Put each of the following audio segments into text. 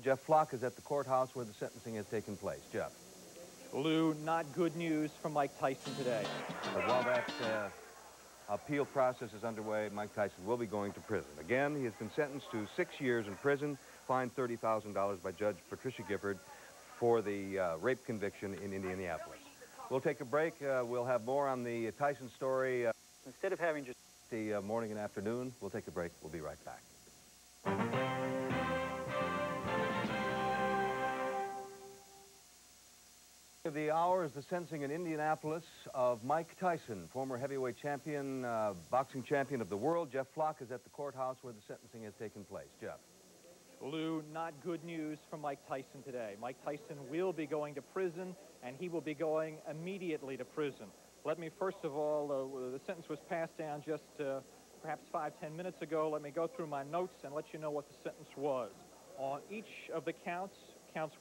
Jeff Flock is at the courthouse where the sentencing has taken place. Jeff. Lou, not good news from Mike Tyson today. But while that appeal process is underway, Mike Tyson will be going to prison. Again, he has been sentenced to 6 years in prison, fined $30,000 by Judge Patricia Gifford for the rape conviction in Indianapolis. We'll take a break. We'll have more on the Tyson story. Instead of having just the morning and afternoon, we'll take a break. We'll be right back. The hour is the sentencing in Indianapolis of Mike Tyson, former heavyweight champion, boxing champion of the world. Jeff Flock is at the courthouse where the sentencing has taken place. Jeff. Lou, not good news from Mike Tyson today. Mike Tyson will be going to prison, and he will be going immediately to prison. Let me first of all, the sentence was passed down just perhaps 5-10 minutes ago. Let me go through my notes and let you know what the sentence was. On each of the counts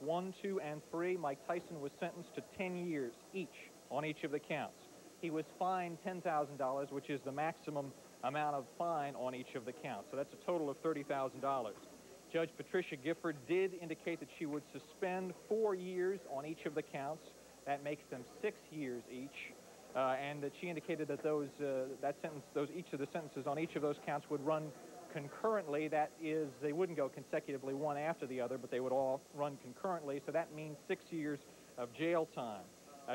1, 2, and 3, Mike Tyson was sentenced to 10 years each on each of the counts. He was fined $10,000, which is the maximum amount of fine on each of the counts. So that's a total of $30,000. Judge Patricia Gifford did indicate that she would suspend 4 years on each of the counts. That makes them 6 years each. And that she indicated that each of the sentences on each of those counts would run concurrently. That is, they wouldn't go consecutively one after the other, but they would all run concurrently. So that means 6 years of jail time.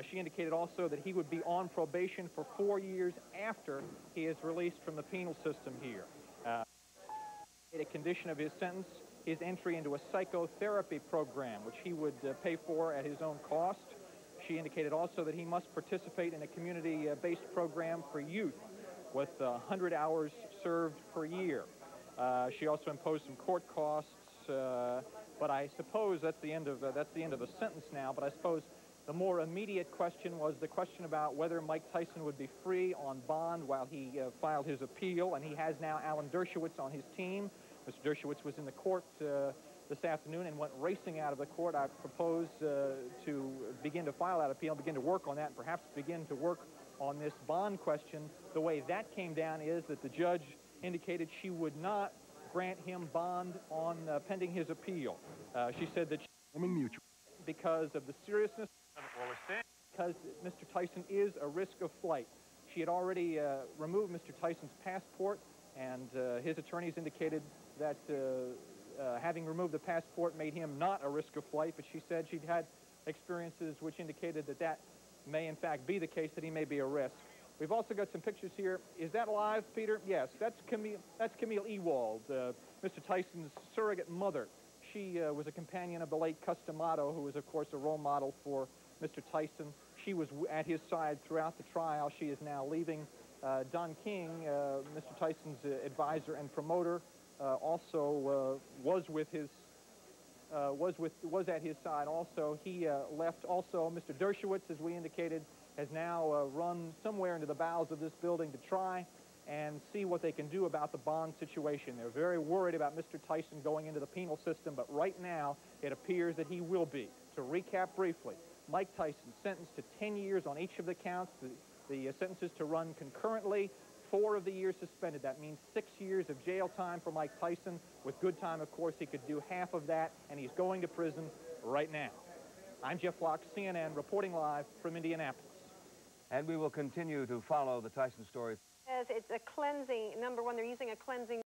She indicated also that he would be on probation for 4 years after he is released from the penal system here. A condition of his sentence, his entry into a psychotherapy program, which he would pay for at his own cost. She indicated also that he must participate in a community-based program for youth with 100 hours served per year. She also imposed some court costs, but I suppose that's the end of the sentence now. But I suppose the more immediate question was the question about whether Mike Tyson would be free on bond while he filed his appeal, and he has now Alan Dershowitz on his team. Mr. Dershowitz was in the court this afternoon and went racing out of the court. I propose to begin to file that appeal, begin to work on that, and perhaps begin to work on this bond question. The way that came down is that the judge indicated she would not grant him bond on pending his appeal. She said that because of the seriousness of what we're saying, because Mr. Tyson is a risk of flight. She had already removed Mr. Tyson's passport, and his attorneys indicated that having removed the passport made him not a risk of flight, but she said she'd had experiences which indicated that that may in fact be the case, that he may be a risk. We've also got some pictures here. Is that live, Peter? Yes, that's Camille Ewald, Mr. Tyson's surrogate mother. She was a companion of the late Customato, who was, of course, a role model for Mr. Tyson. She was at his side throughout the trial. She is now leaving. Don King, Mr. Tyson's advisor and promoter, also was at his side. Also, he left. Also, Mr. Dershowitz, as we indicated, has now run somewhere into the bowels of this building to try and see what they can do about the bond situation. They're very worried about Mr. Tyson going into the penal system, but right now it appears that he will be. To recap briefly, Mike Tyson sentenced to 10 years on each of the counts. The sentences to run concurrently, 4 of the years suspended. That means 6 years of jail time for Mike Tyson. With good time, of course, he could do half of that, and he's going to prison right now. I'm Jeff Flock, CNN, reporting live from Indianapolis. And we will continue to follow the Tyson story. It's a cleansing, number one, they're using a cleansing